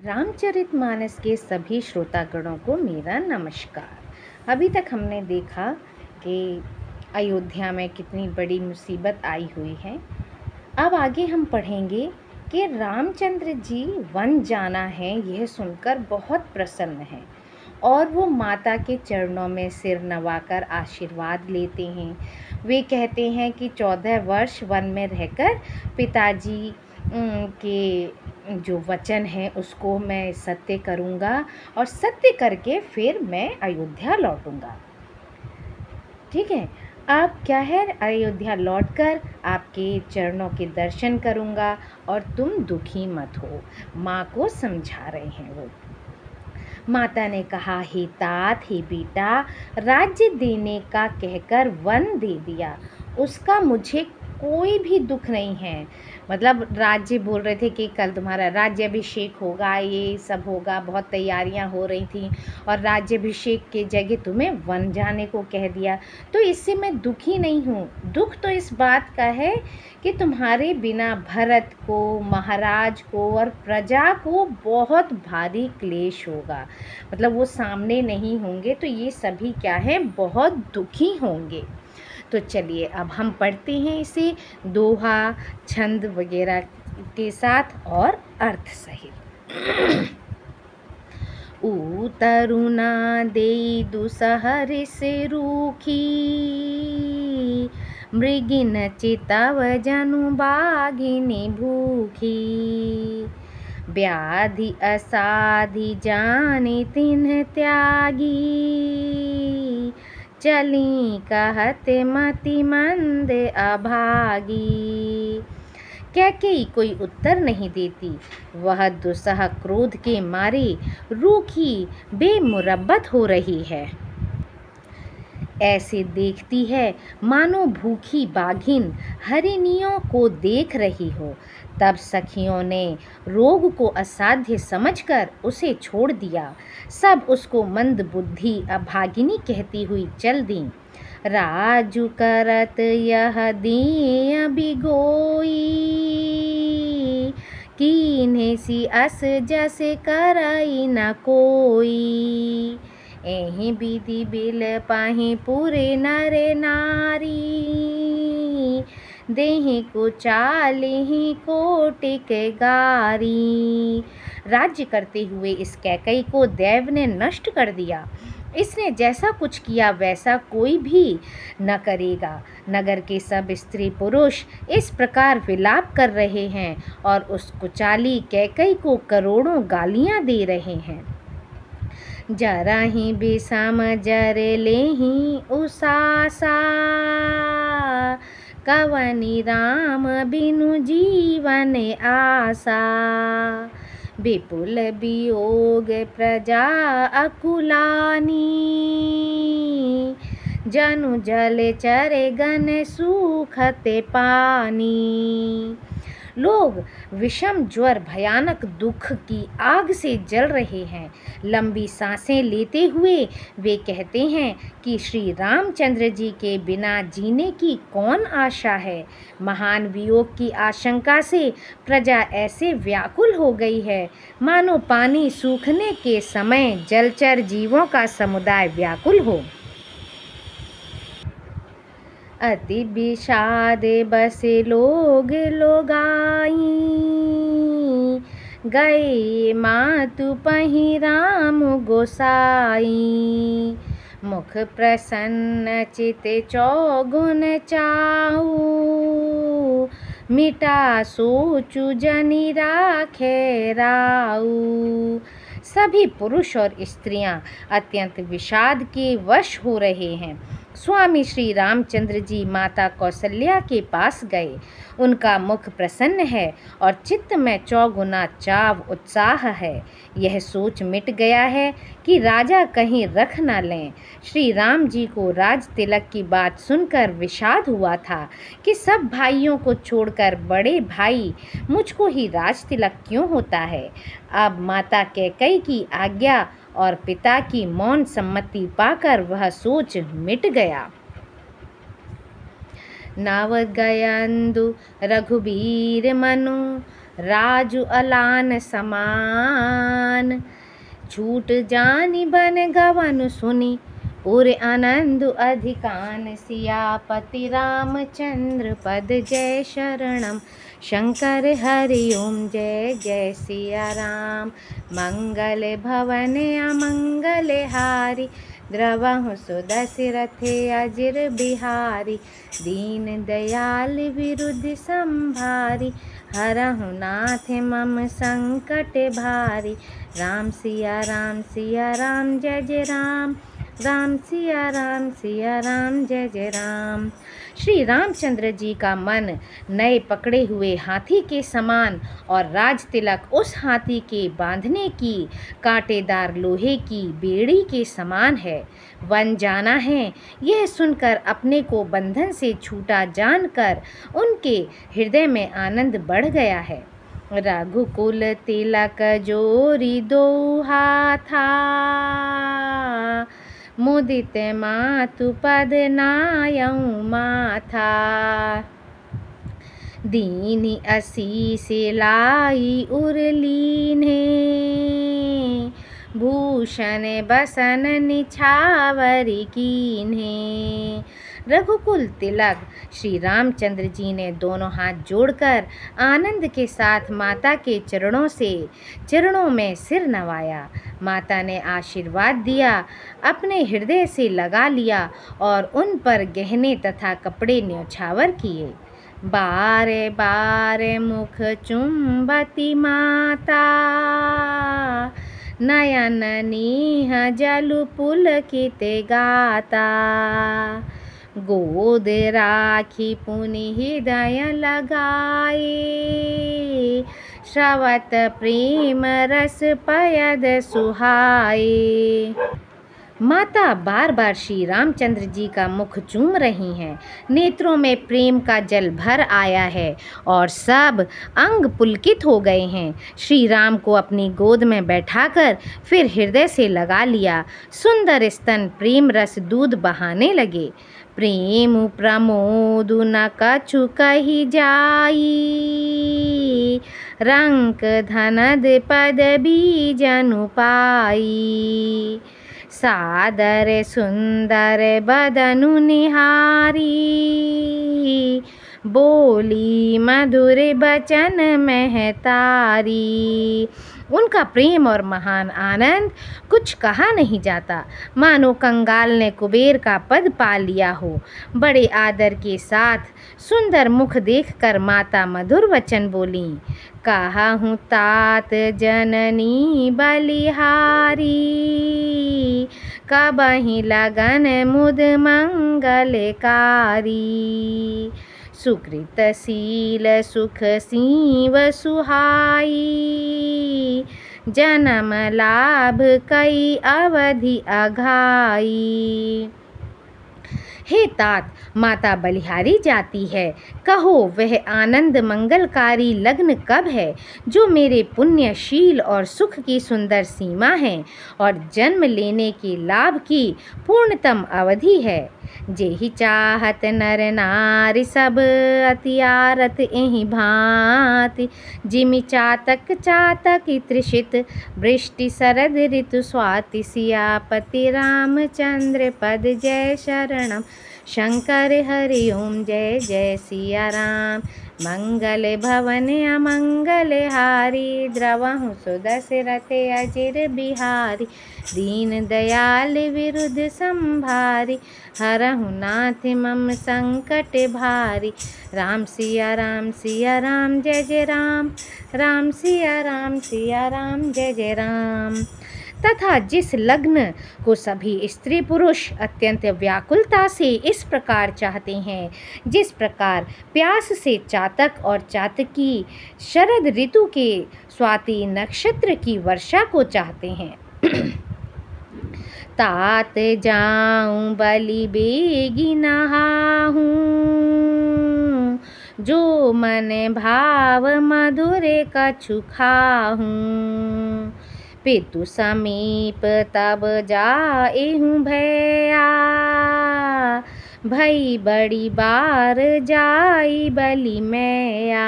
रामचरितमानस के सभी श्रोतागणों को मेरा नमस्कार। अभी तक हमने देखा कि अयोध्या में कितनी बड़ी मुसीबत आई हुई है। अब आगे हम पढ़ेंगे कि रामचंद्र जी वन जाना है, यह सुनकर बहुत प्रसन्न हैं और वो माता के चरणों में सिर नवाकर आशीर्वाद लेते हैं। वे कहते हैं कि 14 वर्ष वन में रहकर पिताजी के जो वचन है उसको मैं सत्य करूँगा और सत्य करके फिर मैं अयोध्या लौटूँगा। ठीक है। अब क्या है, अयोध्या लौटकर आपके चरणों के दर्शन करूँगा और तुम दुखी मत हो। माँ को समझा रहे हैं वो। माता ने कहा, हे तात, हे बेटा, राज्य देने का कहकर वन दे दिया, उसका मुझे कोई भी दुख नहीं है। मतलब राज्य बोल रहे थे कि कल तुम्हारा राज्याभिषेक होगा, ये सब होगा, बहुत तैयारियां हो रही थी और राज्याभिषेक के जगह तुम्हें वन जाने को कह दिया, तो इससे मैं दुखी नहीं हूँ। दुख तो इस बात का है कि तुम्हारे बिना भरत को, महाराज को और प्रजा को बहुत भारी क्लेश होगा। मतलब वो सामने नहीं होंगे तो ये सभी क्या है, बहुत दुखी होंगे। तो चलिए अब हम पढ़ते हैं इसे दोहा, छंद वगैरह के साथ और अर्थ सहित। उतरुना देई दुसहर से रूखी, मृगिन चितव जनु बागिनी भूखी, व्याधि असाधि जाने तिन्ह त्यागी, चली कहत मति मंद अभागी। कैकेयी कोई उत्तर नहीं देती। वह दुस्सह क्रोध के मारे रूखी बेमुरब्बत हो रही है। ऐसे देखती है मानो भूखी बाघिन हरिणियों को देख रही हो। तब सखियों ने रोग को असाध्य समझकर उसे छोड़ दिया। सब उसको मंद बुद्धि अभागिनी कहती हुई चल दी। राजू करत यह दिए बिगोई, कीन्हे सी अस जस करई न कोई, एहि विधि बिल पाहि पूरे नर नारी, देहि को चालिहि कोटिक गारी। राज्य करते हुए इस कैकेयी को देव ने नष्ट कर दिया। इसने जैसा कुछ किया वैसा कोई भी न करेगा। नगर के सब स्त्री पुरुष इस प्रकार विलाप कर रहे हैं और उस कुचाली कैकेयी को करोड़ों गालियां दे रहे हैं। जरा ही बेसम जर लेहि उसासा, कवनी राम बिनु जीवन आसा, विपुल वियोग प्रजा अकुलानी, जनु जल चरे गन सूखते पानी। लोग विषम ज्वर भयानक दुख की आग से जल रहे हैं। लंबी सांसें लेते हुए वे कहते हैं कि श्री रामचंद्र जी के बिना जीने की कौन आशा है। महान वियोग की आशंका से प्रजा ऐसे व्याकुल हो गई है मानो पानी सूखने के समय जलचर जीवों का समुदाय व्याकुल हो। अति विषाद बसे लोग लोगाई, गए मातु पहि राम गोसाई, मुख प्रसन्न चित चौगुन चाऊ, मिटा सोचु जनि राखे राऊ। सभी पुरुष और स्त्रियां अत्यंत विषाद के वश हो रहे हैं। स्वामी श्री रामचंद्र जी माता कौसल्या के पास गए। उनका मुख प्रसन्न है और चित्त में चौगुना चाव उत्साह है। यह सोच मिट गया है कि राजा कहीं रख न लें। श्री राम जी को राज तिलक की बात सुनकर विषाद हुआ था कि सब भाइयों को छोड़कर बड़े भाई मुझको ही राज तिलक क्यों होता है। अब माता कैकेयी की आज्ञा और पिता की मौन सम्मति पाकर वह सोच मिट गया। नव गयंदु रघुबीर मनु, राजु अलान समान, छूट जानी बन गवन सुनी, उर आनंद अधिकान। सियापति रामचंद्र पद जय शरणम, शंकर हरि ओम जय जय सिया राम। मंगल भवन अमंगल हारी, द्रवहु सुदशरथ अजिर बिहारी। दीन दयाल विरुद्ध संभारी, हरहु नाथ मम संकट भारी। राम सिया राम जय जय राम, राम सिया राम जय जय राम। श्री रामचंद्र जी का मन नए पकड़े हुए हाथी के समान और राज तिलक उस हाथी के बांधने की कांटेदार लोहे की बेड़ी के समान है। वन जाना है, यह सुनकर अपने को बंधन से छूटा जानकर उनके हृदय में आनंद बढ़ गया है। रघुकुल तिलक जोरी दो हाथा, मुदित मातु पद नायऊ माथा। दीनी असीस लाई उरलीने, भूषण बसन निछावरी कीन्हे। रघुकुल तिलक श्री रामचंद्र जी ने दोनों हाथ जोड़कर आनंद के साथ माता के चरणों में सिर नवाया। माता ने आशीर्वाद दिया, अपने हृदय से लगा लिया और उन पर गहने तथा कपड़े न्यौछावर किए। बारे बारे मुख चुंबती माता, नयन नीह जलु पुलकित गाता। गोद राखी पुनि हृदय लगाए, श्रवत प्रेम रस पयद सुहाए। माता बार बार श्री रामचंद्र जी का मुख चूम रही हैं। नेत्रों में प्रेम का जल भर आया है और सब अंग पुलकित हो गए हैं। श्री राम को अपनी गोद में बैठाकर फिर हृदय से लगा लिया। सुंदर स्तन प्रेम रस दूध बहाने लगे। प्रेम प्रमोद न कछु कही जाई, रंक धनद पद बीजनु पाई। सादर सुंदर बदनु निहारी, बोली मधुर बचन महतारी। उनका प्रेम और महान आनंद कुछ कहा नहीं जाता, मानो कंगाल ने कुबेर का पद पा लिया हो। बड़े आदर के साथ सुंदर मुख देखकर माता मधुर वचन बोली। कहा हूँ तात जननी बलिहारी, कबहि लगन मुद मंगलकारी। सुकृतशील सुख सीव सुहाई, जन्म लाभ कई अवधि अघाई। हे तात, माता बलिहारी जाती है, कहो वह आनंद मंगलकारी लग्न कब है जो मेरे पुण्यशील और सुख की सुंदर सीमा है और जन्म लेने के लाभ की पूर्णतम अवधि है। जेहि चाहत नर नारी सब अतियारत एहि भांति, जिमि चातक चातक तृषित वृष्टि शरद ऋतु स्वाति। सियापति रामचंद्र पद जय शरणम, शंकर हरि ओम जय जय सिया राम। मंगल भवन अमंगल हारी, द्रवहु सुदशरथ अजिर बिहारी। दीन दयाल विरुद्ध संभारी, हरहु नाथ मम संकट भारी। राम सिया राम जय जय राम, राम सिया राम जय जय राम। तथा जिस लग्न को सभी स्त्री पुरुष अत्यंत व्याकुलता से इस प्रकार चाहते हैं, जिस प्रकार प्यास से चातक और चातकी शरद ऋतु के स्वाति नक्षत्र की वर्षा को चाहते हैं। तात जाऊं बलि बेगी नहाहूँ, जो मन भाव मधुर कछु खाहूँ। पितु समीप तब जाएहूँ भैया, भई बड़ी बार जाई बलि मैया।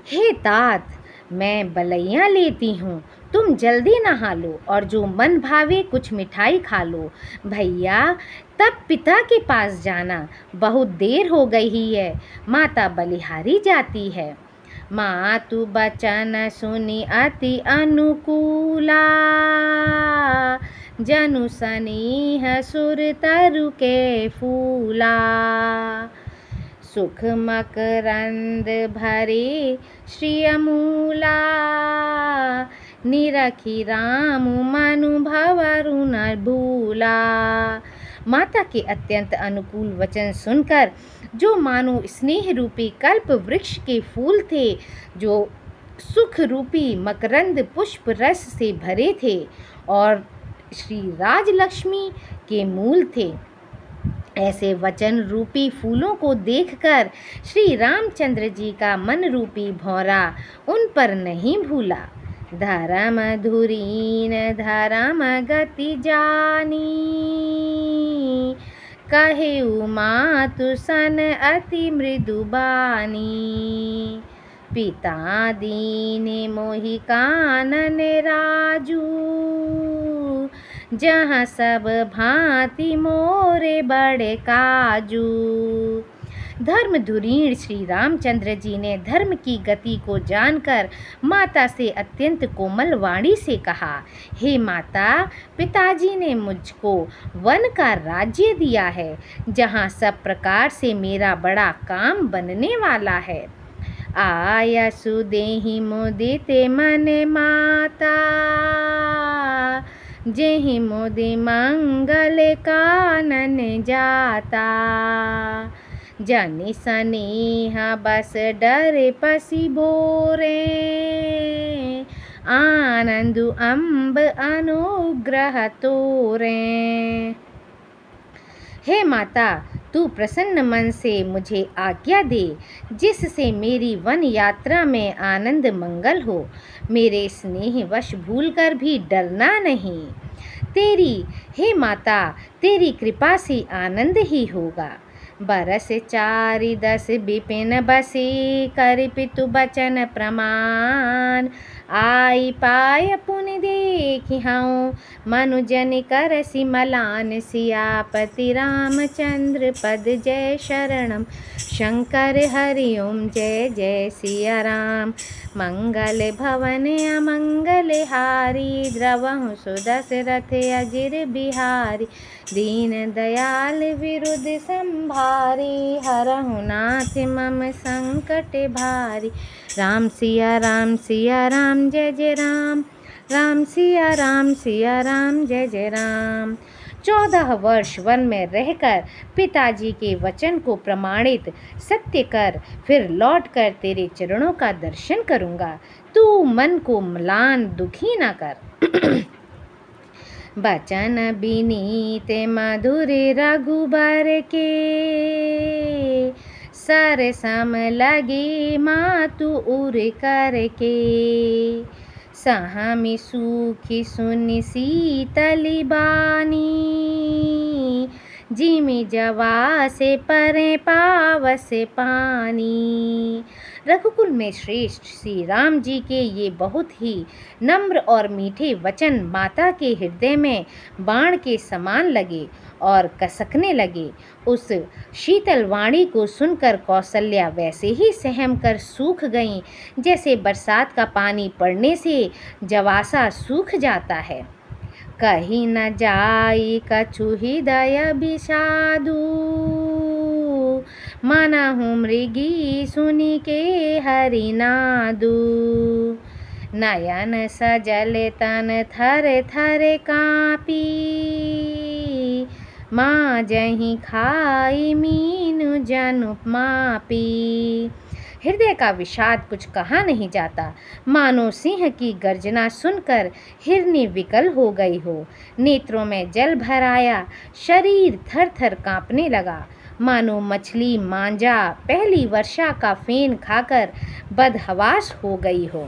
हे तात, मैं बलैया लेती हूँ, तुम जल्दी नहा लो और जो मन भावे कुछ मिठाई खा लो। भैया तब पिता के पास जाना, बहुत देर हो गई है, माता बलिहारी जाती है। मातु बचन सुनि अति अनुकूला, जनु सनेह सुर तरु के फूला। सुख मकरंद भरे श्री अमूला, निरखी राम मनु भवरु न भूला। माता के अत्यंत अनुकूल वचन सुनकर जो मानो स्नेह रूपी कल्प वृक्ष के फूल थे, जो सुख रूपी मकरंद पुष्प रस से भरे थे और श्री राजलक्ष्मी के मूल थे, ऐसे वचन रूपी फूलों को देखकर श्री रामचंद्र जी का मन रूपी भौरा उन पर नहीं भूला। धर्म धुरीन धर्म गति जानी, कहे मातु सन अति मृदु बानी। पिता दीन मोहि कानन राजू, जहाँ सब भांति मोरे बड़े काजू। धर्म धुरीण श्री रामचंद्र जी ने धर्म की गति को जानकर माता से अत्यंत कोमल वाणी से कहा, हे माता, पिताजी ने मुझको वन का राज्य दिया है, जहाँ सब प्रकार से मेरा बड़ा काम बनने वाला है। आया सुदेहि मुदिते मन माता, जेहि मोदि मंगल कानन जाता। जनि सनेह बस डर पसी बोरे, आनंदु अम्ब अनुग्रह तोरे। हे माता, तू प्रसन्न मन से मुझे आज्ञा दे, जिससे मेरी वन यात्रा में आनंद मंगल हो। मेरे स्नेह वश भूलकर भी डरना नहीं। हे माता, तेरी कृपा से आनंद ही होगा। बरस 4-10 बिपिन बसे, कर पितु बचन प्रमाण। आई पाय पुनि देखि हऊँ, मनुजन कर सिमलान। सियापति रामचंद्र पद जय शरणम, शंकर हरि ओम जय जय सिया राम। मंगल भवन अमंगल हारी, द्रवहु सुदशरथ अजिर बिहारी। दीन दयाल विरुद्ध संभारी, हरहु नाथ मम संकट भारी। राम सिया राम जय जय राम, राम सिया राम जय जय राम। 14 वर्ष वन में रहकर पिताजी के वचन को प्रमाणित सत्य कर, फिर लौटकर तेरे चरणों का दर्शन करूँगा। तू मन को म्लान दुखी न कर। बचन विनीत मधुर रघुबर के, सर सम लगे मातु उर कर के। सहमि सूखी सुनि शीतली बानी, जिमि जवा से परे पावस पानी। रघुकुल में श्रेष्ठ श्री राम जी के ये बहुत ही नम्र और मीठे वचन माता के हृदय में बाण के समान लगे और कसकने लगे। उस शीतल वाणी को सुनकर कौसल्या वैसे ही सहम कर सूख गईं, जैसे बरसात का पानी पड़ने से जवासा सूख जाता है। कहीं न जाई कछु हृदय विषादु, मनहु मृगी सुनि के हरि नादु। नयन सजल तन थर थर कापी, माँ जहीं खाई मीनु जनु मापी। हृदय का विषाद कुछ कहा नहीं जाता, मानो सिंह की गर्जना सुनकर हिरनी विकल हो गई हो। नेत्रों में जल भर आया, शरीर थर थर कांपने लगा, मानो मछली मांजा पहली वर्षा का फेन खाकर बदहवास हो गई हो।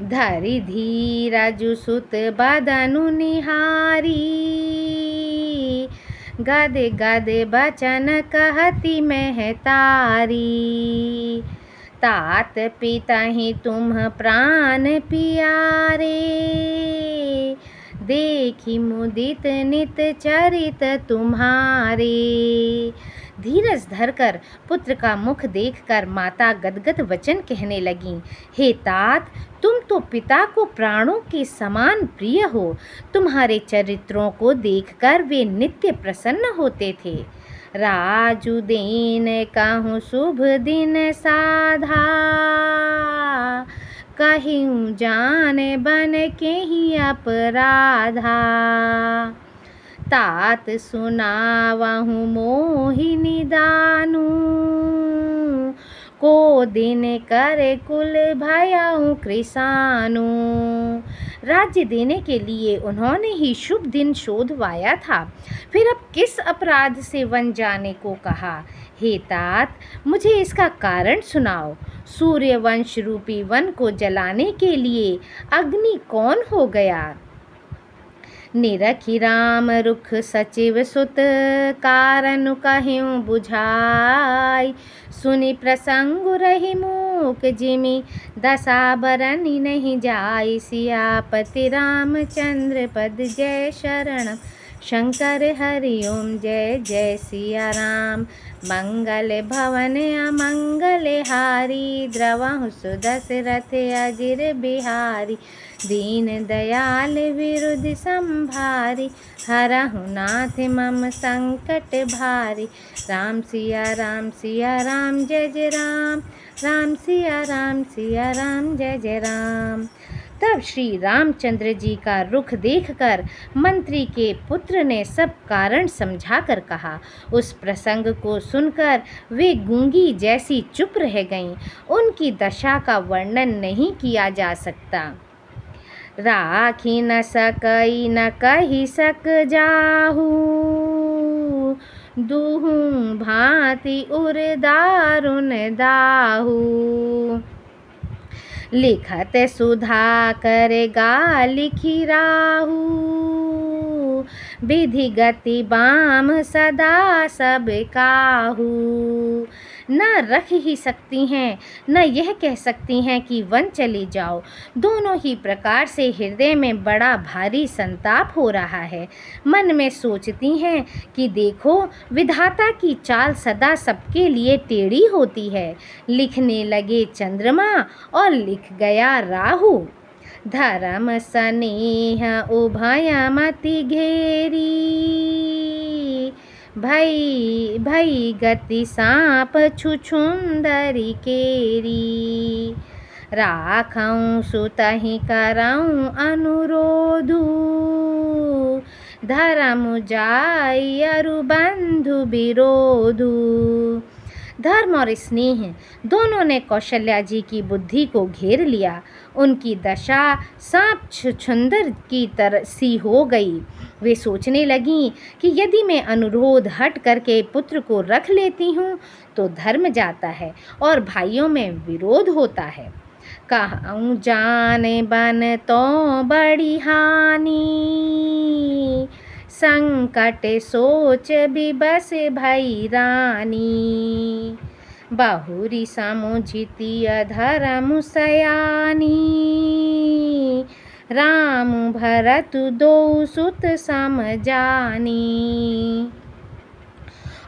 धरि धीरजु सुत बदनु निहारी, गद गद बचन कहती महतारी। तात पिता ही तुम प्राण प्यारे, देखी मुदित नित चरित तुम्हारे। धीरज धरकर पुत्र का मुख देखकर माता गदगद वचन कहने लगीं, हे तात, तुम तो पिता को प्राणों के समान प्रिय हो। तुम्हारे चरित्रों को देखकर वे नित्य प्रसन्न होते थे। राजू दीन कहूँ शुभ दिन साधा, कहूँ जान बन के ही अपराधा। तात सुनावहूँ मोहिनी दानू, को दिन करे कुल भयाऊँ कृसानु। राज्य देने के लिए उन्होंने ही शुभ दिन शोधवाया था, फिर अब किस अपराध से वन जाने को कहा। हे तात, मुझे इसका कारण सुनाओ। सूर्यवंश रूपी वन को जलाने के लिए अग्नि कौन हो गया। निरखी राम रुख सचिव सुत, कारण कहूँ बुझाई। सुनि प्रसंग रही मूक जिमि, दशा बरनी नहीं जाय। सियापति रामचंद्र पद जय शरणम, शंकर हरि ओम जय जय सिया राम। मंगल भवन अमंगल हारी, द्रवहु सुदशरथ अजिर बिहारी। दीन दयाल विरुद्ध संभारी, हरहु नाथ मम संकट भारी। राम सिया राम जय जय राम, राम सिया राम जय जय राम। तब श्री रामचंद्र जी का रुख देखकर मंत्री के पुत्र ने सब कारण समझाकर कहा। उस प्रसंग को सुनकर वे गूंगी जैसी चुप रह गईं। उनकी दशा का वर्णन नहीं किया जा सकता। राखी न सकई न कही सक जाहू, दूहूं भांति उर दारुन दाहू। लिखत सुधा करेगा लिखी राहू, विधि गति बाम सदा सब काहू। न रख ही सकती हैं, न यह कह सकती हैं कि वन चली जाओ। दोनों ही प्रकार से हृदय में बड़ा भारी संताप हो रहा है। मन में सोचती हैं कि देखो, विधाता की चाल सदा सबके लिए टेढ़ी होती है। लिखने लगे चंद्रमा और लिख गया राहु। धर्म स्नेह उभयमति घेरी, भई गति सांप छुछुंदरी केरी। राखऊं सुतहि करऊं अनुरोधु, धर्म जाई अरु बंधु विरोधु। धर्म और स्नेह दोनों ने कौशल्या जी की बुद्धि को घेर लिया। उनकी दशा सांप छुछुंदर की तरह सी हो गई। वे सोचने लगीं कि यदि मैं अनुरोध हट करके पुत्र को रख लेती हूँ तो धर्म जाता है और भाइयों में विरोध होता है। कहूँ जाने बन तो बड़ी हानि, संकट सोच विबस भई रानी। बहुरी समुझिती अधर्म सयानी, राम भरत दो सुत समझानी।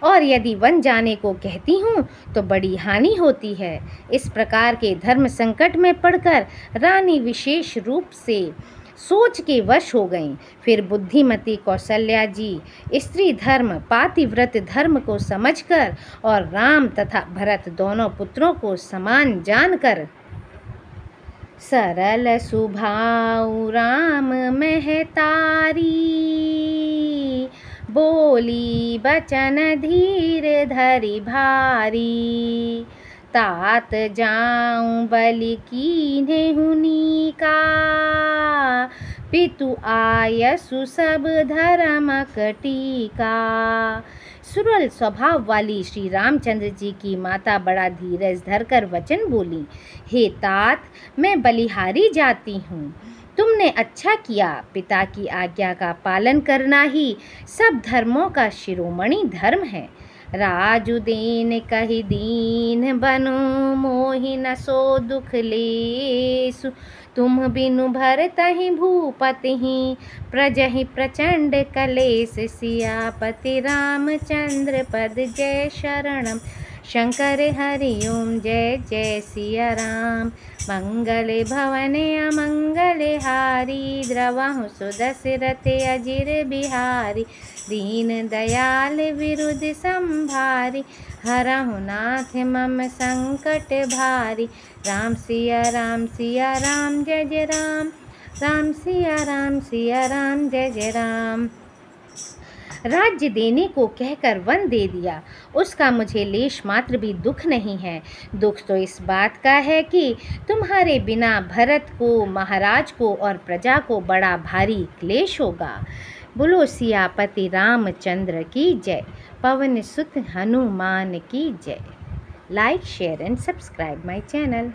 और यदि वन जाने को कहती हूँ तो बड़ी हानि होती है। इस प्रकार के धर्म संकट में पड़कर रानी विशेष रूप से सोच के वश हो गईं। फिर बुद्धिमती कौशल्या जी स्त्री धर्म पातिव्रत धर्म को समझकर और राम तथा भरत दोनों पुत्रों को समान जानकर सरल सुभाऊ राम महतारी, बोली बचन धीर धरि भारी। तात जाऊं बलि कीन्हे नीका, पितु आयसु सब धर्म टीका। सुरल स्वभाव वाली श्री रामचंद्र जी की माता बड़ा धीरज धरकर वचन बोली, हे तात, मैं बलिहारी जाती हूँ। तुमने अच्छा किया। पिता की आज्ञा का पालन करना ही सब धर्मों का शिरोमणि धर्म है। राजु दीन कहि दीन बनु, मोहि न सो दुख लेसु। तुम बिनु भरतहि भूपतिहि, प्रजहि प्रचंड कलेस। सियापति रामचंद्र पद जय शरणम, शंकर हरि ओम जय जय सिया राम। मंगल भवन अमंगल हारी, द्रवहु सुदशरथ अजिर बिहारी। दीन दयाल विरुद्ध संभारी, हरहु नाथ मम संकट भारी। राम सिया राम जय जय राम, राम सिया राम जय जय राम। राज्य देने को कहकर वन दे दिया, उसका मुझे लेश मात्र भी दुख नहीं है। दुख तो इस बात का है कि तुम्हारे बिना भरत को, महाराज को और प्रजा को बड़ा भारी क्लेश होगा। बोलो सियापति रामचंद्र की जय, पवन सुत हनुमान की जय। Like, share and subscribe my channel.